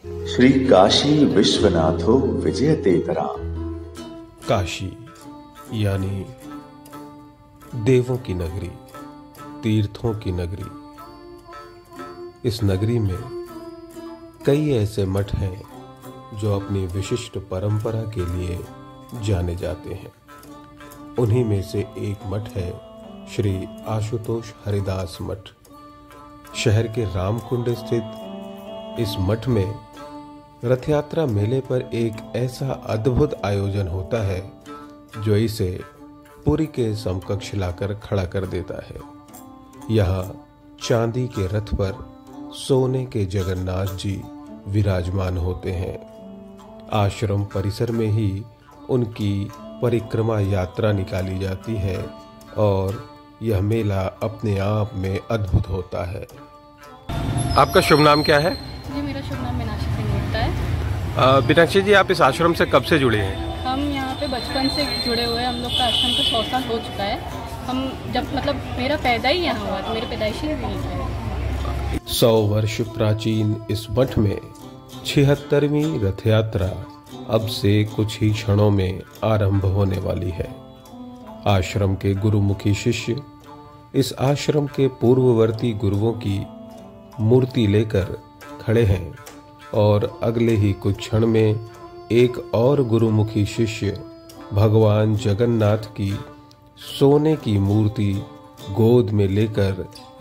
श्री काशी विश्वनाथो विजयतेतरा। काशी यानी देवों की नगरी, तीर्थों की नगरी। इस नगरी में कई ऐसे मठ हैं जो अपनी विशिष्ट परंपरा के लिए जाने जाते हैं। उन्हीं में से एक मठ है श्री आशुतोष हरिदास मठ। शहर के रामकुंड स्थित इस मठ में रथ यात्रा मेले पर एक ऐसा अद्भुत आयोजन होता है जो इसे पुरी के समकक्ष लाकर खड़ा कर देता है। यहाँ चांदी के रथ पर सोने के जगन्नाथ जी विराजमान होते हैं। आश्रम परिसर में ही उनकी परिक्रमा यात्रा निकाली जाती है और यह मेला अपने आप में अद्भुत होता है। आपका शुभ नाम क्या है? जी, मेरा शुभ नाम मीनाक्षी सिंह गुप्ता है। मीनाक्षी जी, आप इस आश्रम से कब से जुड़े हैं? हम यहाँ पे बचपन से जुड़े हुए हैं। हम लोग का आश्रम को 100 साल हो चुका है। हम जब मेरा पैदा ही यहाँ हुआ, तो मेरे पैदाइशी यहीं पे। 100 वर्ष प्राचीन इस मठ में 76वीं रथ यात्रा अब से कुछ ही क्षणों में आरंभ होने वाली है। आश्रम के गुरुमुखी शिष्य इस आश्रम के पूर्ववर्ती गुरुओं की मूर्ति लेकर खड़े हैं और अगले ही कुछ क्षण में एक और गुरुमुखी शिष्य भगवान जगन्नाथ की सोने की मूर्ति गोद में लेकर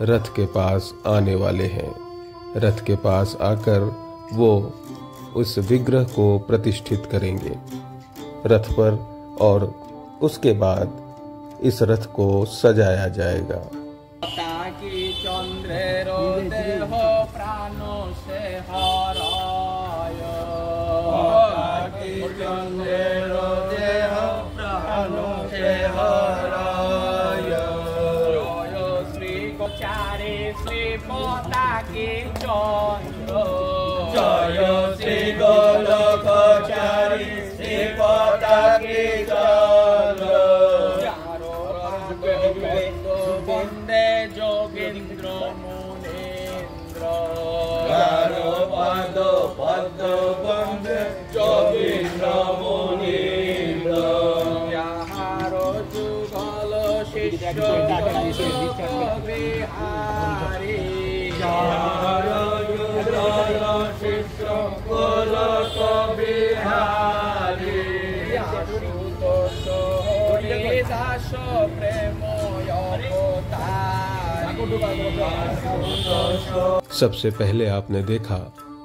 रथ के पास आने वाले हैं। रथ के पास आकर वो उस विग्रह को प्रतिष्ठित करेंगे रथ पर और उसके बाद इस रथ को सजाया जाएगा। जय श्री गोलोकचारी श्री पताके चंद्र। वंदे जोगेंद्र मुनीन्द्र। चारो पद पद्म वंदे जोगेंद्र मुनीन्द्र। याहारो जुगल शिष्य बिहारी। याहारो जुगल शिष्य गोलोक बिहारी। आशुतोष हरिदास प्रेम सबसे पहले आपने देखा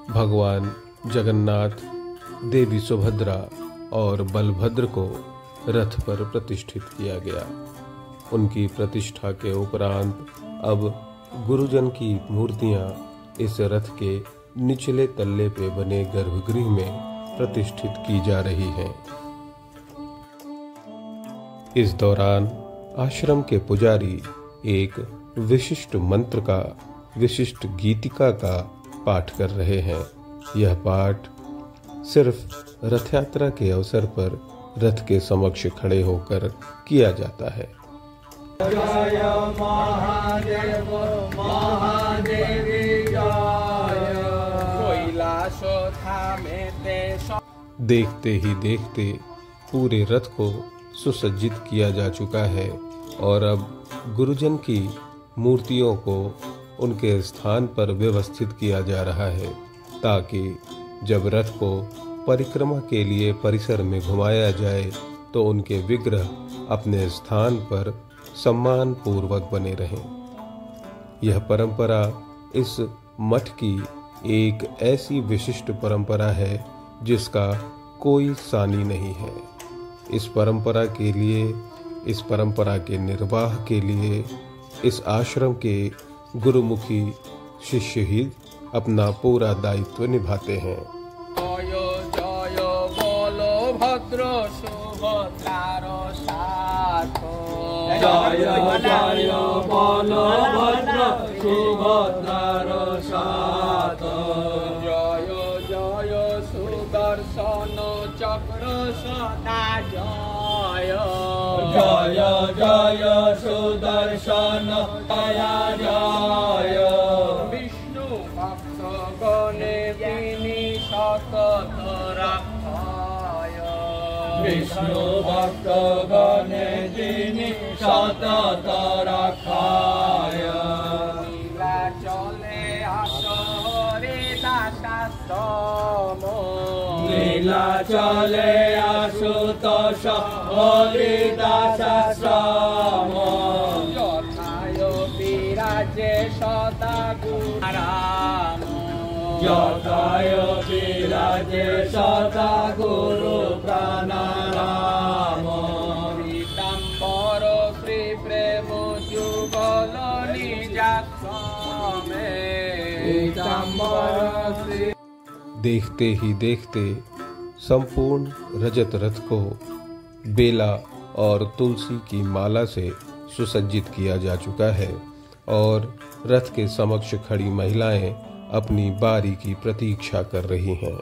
भगवान जगन्नाथ, देवी सुभद्रा और बलभद्र को रथ पर प्रतिष्ठित किया गया। उनकी प्रतिष्ठा के उपरांत अब गुरुजन की मूर्तियां इस रथ के निचले तल्ले पे बने गर्भगृह में प्रतिष्ठित की जा रही हैं। इस दौरान आश्रम के पुजारी एक विशिष्ट मंत्र का, विशिष्ट गीतिका का पाठ कर रहे हैं। यह पाठ सिर्फ रथ यात्रा के अवसर पर रथ के समक्ष खड़े होकर किया जाता है। जय महादेव महादेवी जय। कैलाश थामे देश। देखते ही देखते पूरे रथ को सुसज्जित किया जा चुका है और अब गुरुजन की मूर्तियों को उनके स्थान पर व्यवस्थित किया जा रहा है ताकि जब रथ को परिक्रमा के लिए परिसर में घुमाया जाए तो उनके विग्रह अपने स्थान पर सम्मान पूर्वक बने रहें। यह परंपरा इस मठ की एक ऐसी विशिष्ट परंपरा है जिसका कोई सानी नहीं है। इस परंपरा के लिए, इस परंपरा के निर्वाह के लिए इस आश्रम के गुरुमुखी शिष्य ही अपना पूरा दायित्व निभाते हैं। जय जय बोलो भद्र सुभद्रार साथ। जय जय बोलो भद्र सुभद्रार साथ। जय जय सुदर्शन चक्र सदा जय। जय जय सुदर्शन दया जय। विष्णु भक्त गणे সতত রাখায় বিষ্ণু ভক্ত গণে যিনি সতত রাখায় লীলা চলে আসরে দাসাশ্রম লীলা চলে আশুতোষ হরিদাসাশ্রম যথায় বিরাজে সদা গুরাম যথায় বিরাজে সদা গুরু প্রাণারাম পীতাম্বর শ্রী প্রেম যুগল নিজাশ্রমে পীতাম্বর শ্রী। देखते ही देखते संपूर्ण रजत रथ को बेला और तुलसी की माला से सुसज्जित किया जा चुका है और रथ के समक्ष खड़ी महिलाएं अपनी बारी की प्रतीक्षा कर रही हैं।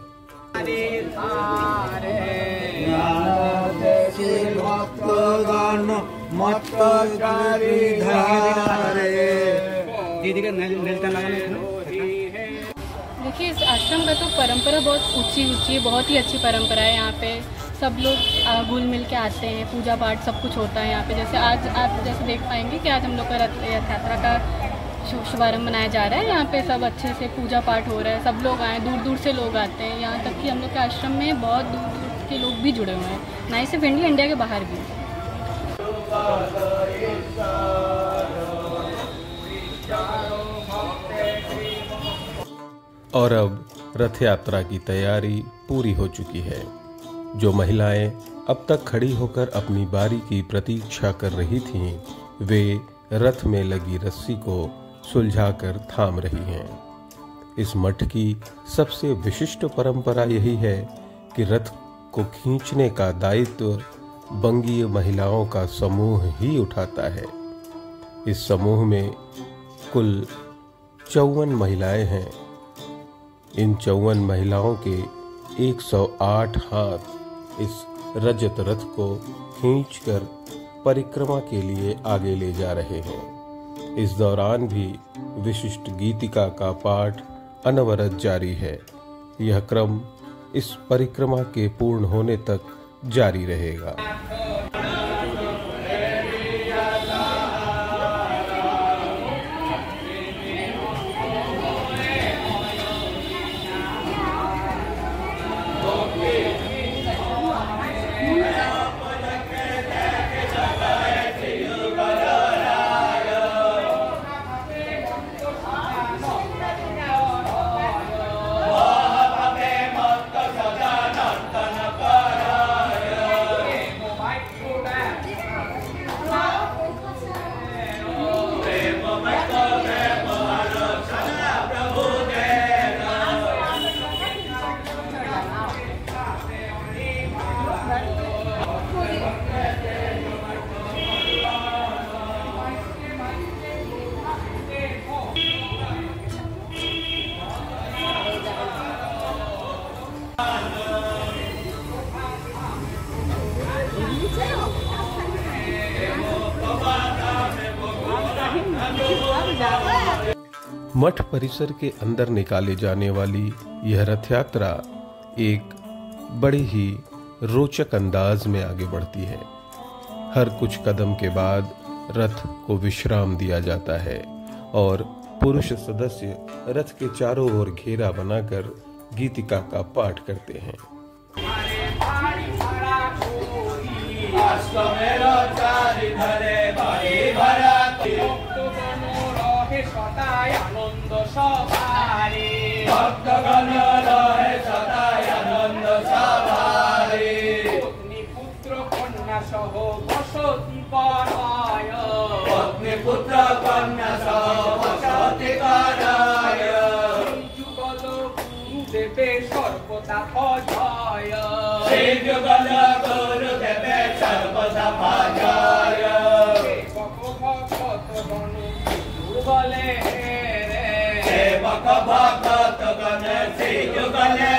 देखिए, इस आश्रम का तो परंपरा बहुत ऊंची है, बहुत ही अच्छी परंपरा है। यहाँ पे सब लोग घुल मिल के आते हैं, पूजा पाठ सब कुछ होता है यहाँ पे। जैसे आज आप जैसे देख पाएंगे कि आज हम लोग का रथ यात्रा का शुभारंभ मनाया जा रहा है। यहाँ पे सब अच्छे से पूजा पाठ हो रहा है, सब लोग आए, दूर दूर से लोग आते हैं। यहाँ तक कि हम लोग के आश्रम में बहुत दूर दूर के लोग भी जुड़े हुए हैं, ना ही सिर्फ इंडिया, इंडिया के बाहर भी। और अब रथ यात्रा की तैयारी पूरी हो चुकी है। जो महिलाएं अब तक खड़ी होकर अपनी बारी की प्रतीक्षा कर रही थीं, वे रथ में लगी रस्सी को सुलझाकर थाम रही हैं। इस मठ की सबसे विशिष्ट परंपरा यही है कि रथ को खींचने का दायित्व बंगीय महिलाओं का समूह ही उठाता है। इस समूह में कुल 54 महिलाएं हैं। इन 54 महिलाओं के 108 हाथ इस रजत रथ को खींचकर परिक्रमा के लिए आगे ले जा रहे हैं। इस दौरान भी विशिष्ट गीतिका का पाठ अनवरत जारी है। यह क्रम इस परिक्रमा के पूर्ण होने तक जारी रहेगा। मठ परिसर के अंदर निकाले जाने वाली यह रथ यात्रा एक बड़ी ही रोचक अंदाज में आगे बढ़ती है। हर कुछ कदम के बाद रथ को विश्राम दिया जाता है और पुरुष सदस्य रथ के चारों ओर घेरा बनाकर गीतिका का पाठ करते हैं। আনন্দ সবারে ভক্তগণ রহে সদাই আনন্দ সবারে পত্নী পুত্র কন্যা সহ বসতি করায় পত্নী পুত্র কন্যা সহ বসতি করায় যুগল গুরু দেবে সর্বদা ভজয় সেই যুগল গুরু দেবে সর্বদা ভজয় ভক্তগণ যুগলে ভক্তগণ সেই যুগলে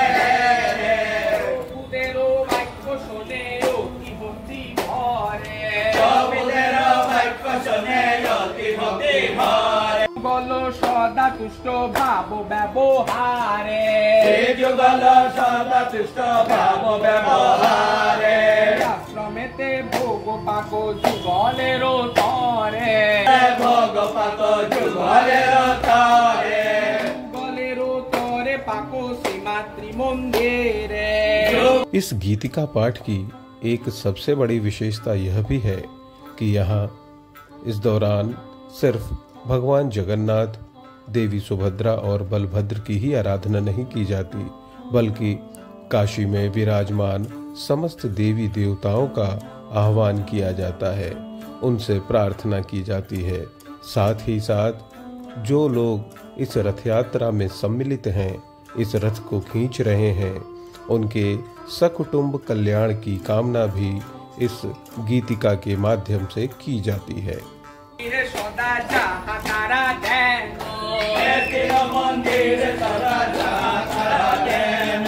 প্রভুদের বাক্য শোনে অতি ভক্তি ভরে প্রভুদের বাক্য শোনে অতি ভক্তি ভরে বল সদা তুষ্ট ভাব ব্যবহারে যুগল সদা তুষ্ট ভাব ব্যবহারে আশ্রমেতে ভোগ পাক যুগলের তরে ভোগ পাক যুগলের তরে যুগলের তরে পাক শ্রী মাতৃ মন্দিরে। इस गीतिका पाठ की एक सबसे बड़ी विशेषता यह भी है कि यहाँ इस दौरान सिर्फ भगवान जगन्नाथ, देवी सुभद्रा और बलभद्र की ही आराधना नहीं की जाती, बल्कि काशी में विराजमान समस्त देवी देवताओं का आह्वान किया जाता है, उनसे प्रार्थना की जाती है। साथ ही साथ जो लोग इस रथ यात्रा में सम्मिलित हैं, इस रथ को खींच रहे हैं, उनके सकुटुंब कल्याण की कामना भी इस गीतिका के माध्यम से की जाती है। সদা যাহা তারা দেন মন্দির তারা যাহা দেন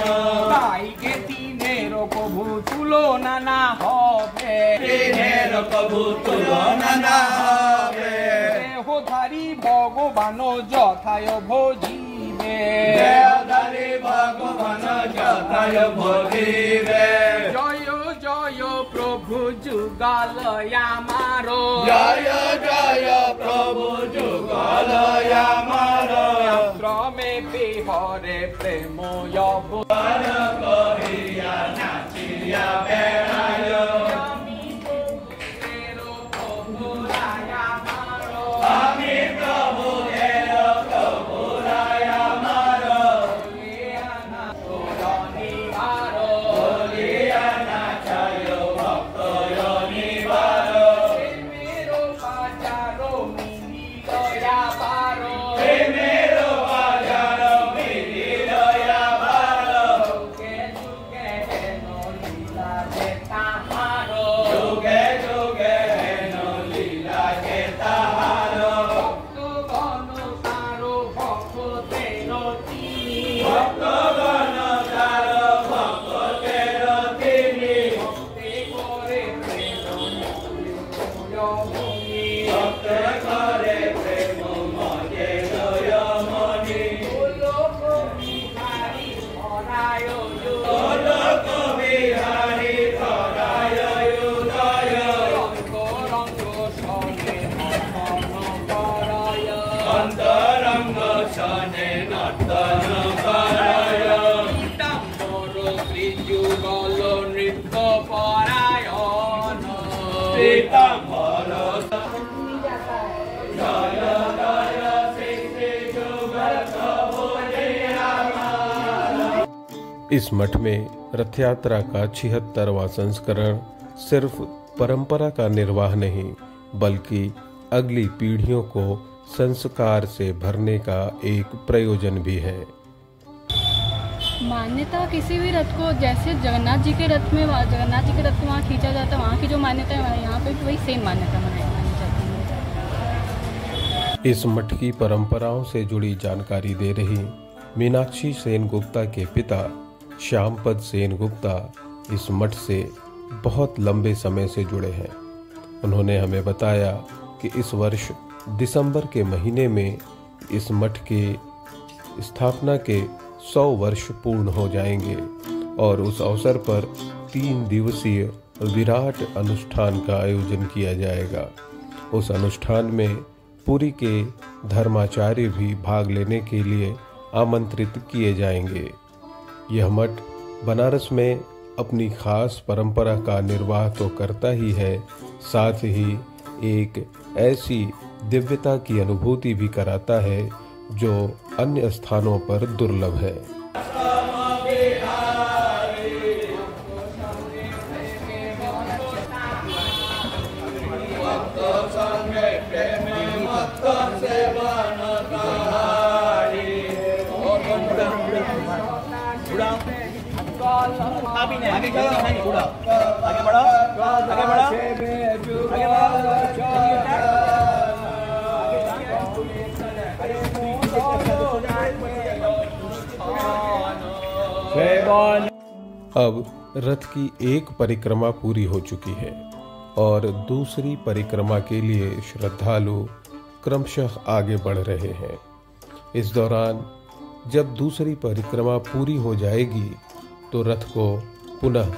তাই গে দিনের প্রভু তুলনা না হবে দিনের প্রভু তুলনা না হবে দেহধারী ভগবান যথায় ভজিবে দেহধারী ভগবান যথায় ভজিবে জয় জয় প্রভু যুগলয় আমার জয় জয় প্রভু যুগলয় আমার শ্রমে বিহরে প্রেম কহিয়া নাচিয়া বেড়ায় আমি প্রভু इस मठ में रथ यात्रा का 76वां संस्करण सिर्फ परंपरा का निर्वाह नहीं, बल्कि अगली पीढ़ियों को संस्कार से भरने का एक प्रयोजन भी है। मान्यता किसी भी रथ को, जैसे जगन्नाथ जी के रथ में वहाँ खींचा जाता है, वहाँ की जो मान्यता है यहाँ पे भी वही सेम मान्यता मनाई जाती है। इस मठ की परंपराओं से जुड़ी जानकारी दे रही मीनाक्षी सेन गुप्ता के पिता श्यामपद सेन गुप्ता इस मठ से बहुत लंबे समय से जुड़े हैं। उन्होंने हमें बताया कि इस वर्ष दिसंबर के महीने में इस मठ के स्थापना के 100 वर्ष पूर्ण हो जाएंगे और उस अवसर पर 3 दिवसीय विराट अनुष्ठान का आयोजन किया जाएगा। उस अनुष्ठान में पुरी के धर्माचार्य भी भाग लेने के लिए आमंत्रित किए जाएंगे। यह मठ बनारस में अपनी खास परंपरा का निर्वाह तो करता ही है, साथ ही एक ऐसी दिव्यता की अनुभूति भी कराता है जो अन्य स्थानों पर दुर्लभ है। आगे बढ़ो, आगे बढ़ो, आगे बढ़ो। अब रथ की एक परिक्रमा पूरी हो चुकी है और दूसरी परिक्रमा के लिए श्रद्धालु क्रमशः आगे बढ़ रहे हैं। इस दौरान जब दूसरी परिक्रमा पूरी हो जाएगी तो रथ को पुनः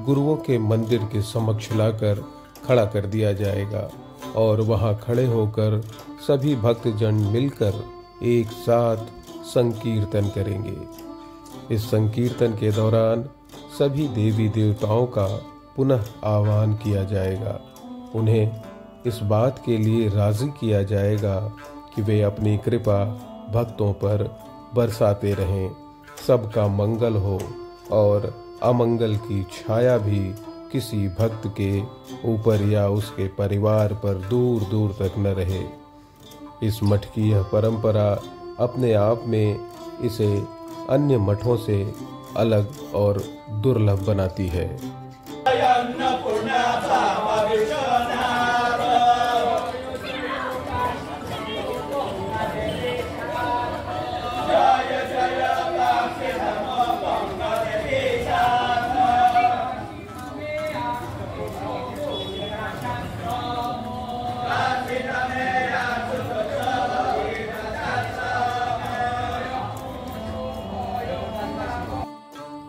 गुरुओं के मंदिर के समक्ष लाकर खड़ा कर दिया जाएगा और वहां खड़े होकर सभी भक्तजन मिलकर एक साथ संकीर्तन करेंगे। इस संकीर्तन के दौरान सभी देवी देवताओं का पुनः आह्वान किया जाएगा। उन्हें इस बात के लिए राजी किया जाएगा कि वे अपनी कृपा भक्तों पर बरसाते रहें, सबका मंगल हो और अमंगल की छाया भी किसी भक्त के ऊपर या उसके परिवार पर दूर दूर तक न रहे। इस मठ की यह परंपरा अपने आप में इसे अन्य मठों से अलग और दुर्लभ बनाती है।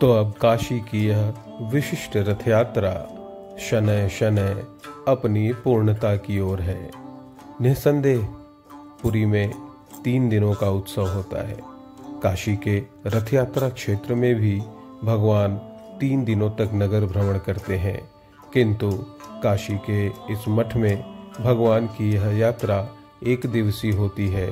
तो अब काशी की यह विशिष्ट रथ यात्रा शनय शनय अपनी पूर्णता की ओर है। निसंदेह पुरी में 3 दिनों का उत्सव होता है। काशी के रथ यात्रा क्षेत्र में भी भगवान 3 दिनों तक नगर भ्रमण करते हैं, किंतु काशी के इस मठ में भगवान की यह यात्रा 1 दिवसीय होती है।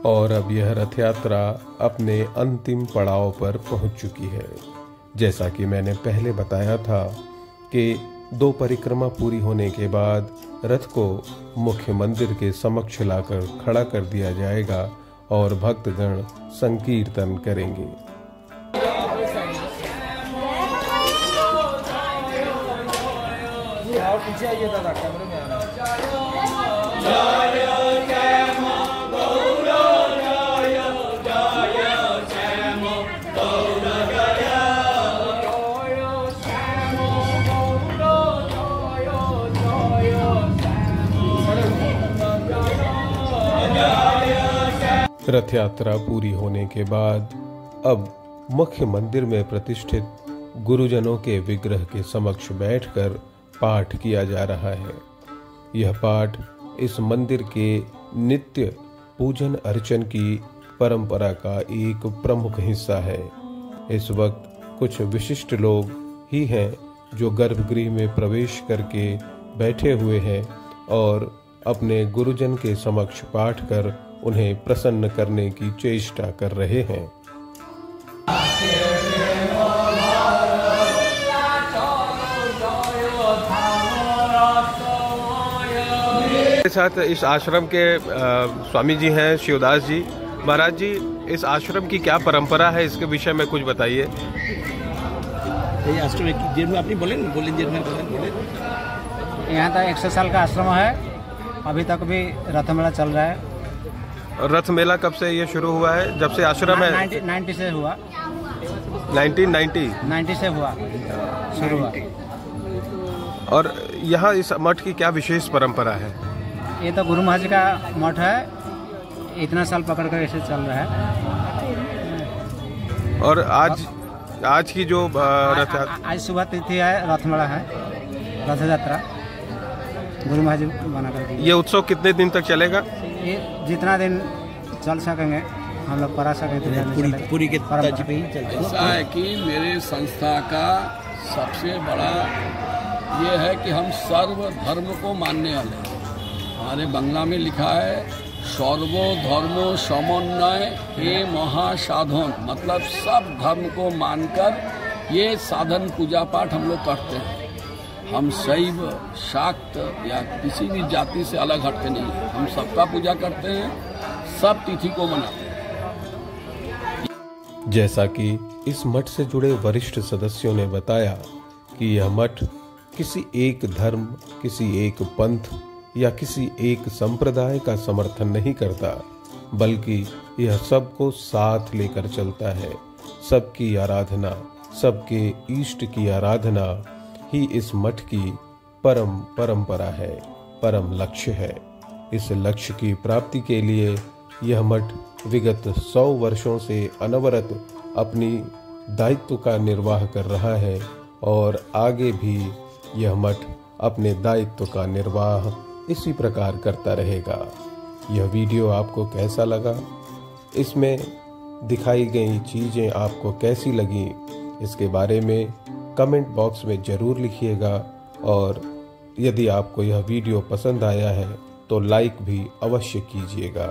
और अब यह रथ यात्रा अपने अंतिम पड़ाव पर पहुंच चुकी है। जैसा कि मैंने पहले बताया था कि 2 परिक्रमा पूरी होने के बाद रथ को मुख्य मंदिर के समक्ष लाकर खड़ा कर दिया जाएगा और भक्तगण संकीर्तन करेंगे। पीछे आइए दादा, कैमरे में आना। रथ यात्रा पूरी होने के बाद अब मुख्य मंदिर में प्रतिष्ठित गुरुजनों के विग्रह के समक्ष बैठकर पाठ किया जा रहा है। यह पाठ इस मंदिर के नित्य पूजन अर्चन की परंपरा का एक प्रमुख हिस्सा है। इस वक्त कुछ विशिष्ट लोग ही हैं जो गर्भगृह में प्रवेश करके बैठे हुए हैं और अपने गुरुजन के समक्ष पाठ कर उन्हें प्रसन्न करने की चेष्टा कर रहे हैं। मेरे साथ इस आश्रम के स्वामी जी हैं शिवदास जी। महाराज जी, इस आश्रम की क्या परंपरा है, इसके विषय में कुछ बताइए। आश्रम की में आपने बोले यहाँ तक 100 साल का आश्रम है। अभी तक भी रथ मेला चल रहा है। रथ मेला कब से ये शुरू हुआ है? जब से आश्रम है 90 से हुआ। 1990 से हुआ शुरू हुआ। और यहाँ इस मठ की क्या विशेष परंपरा है? ये तो गुरु महाराज का मठ है, इतना साल पकड़ कर ऐसे चल रहा है। और आज की जो रथ आज सुबह तिथि है, रथ मेला है, रथ यात्रा गुरु महाराज बना कर। ये उत्सव कितने दिन तक चलेगा? ये जितना दिन चल सकेंगे हम लोग करा सकेंगे। पूरी के तर्ज पे ही चलते। ऐसा है कि मेरे संस्था का सबसे बड़ा ये है कि हम सर्व धर्म को मानने वाले हैं। हमारे बंगला में लिखा है सर्वो धर्मो समन्वय हे महासाधन, मतलब सब धर्म को मानकर ये साधन पूजा पाठ हम लोग करते हैं। हम शैव शाक्त या किसी भी जाति से अलग हटके नहीं है, हम सबका पूजा करते हैं, सब तिथि को मनाते हैं। जैसा कि इस मठ से जुड़े वरिष्ठ सदस्यों ने बताया कि यह मठ किसी एक धर्म, किसी एक पंथ या किसी एक संप्रदाय का समर्थन नहीं करता, बल्कि यह सबको साथ लेकर चलता है। सबकी आराधना, सबके इष्ट की आराधना ही इस मठ की परंपरा है, परम लक्ष्य है। इस लक्ष्य की प्राप्ति के लिए यह मठ विगत 100 वर्षों से अनवरत अपनी दायित्व का निर्वाह कर रहा है और आगे भी यह मठ अपने दायित्व का निर्वाह इसी प्रकार करता रहेगा। यह वीडियो आपको कैसा लगा, इसमें दिखाई गई चीज़ें आपको कैसी लगी, इसके बारे में कमेंट बॉक्स में ज़रूर लिखिएगा। और यदि आपको यह वीडियो पसंद आया है तो लाइक भी अवश्य कीजिएगा।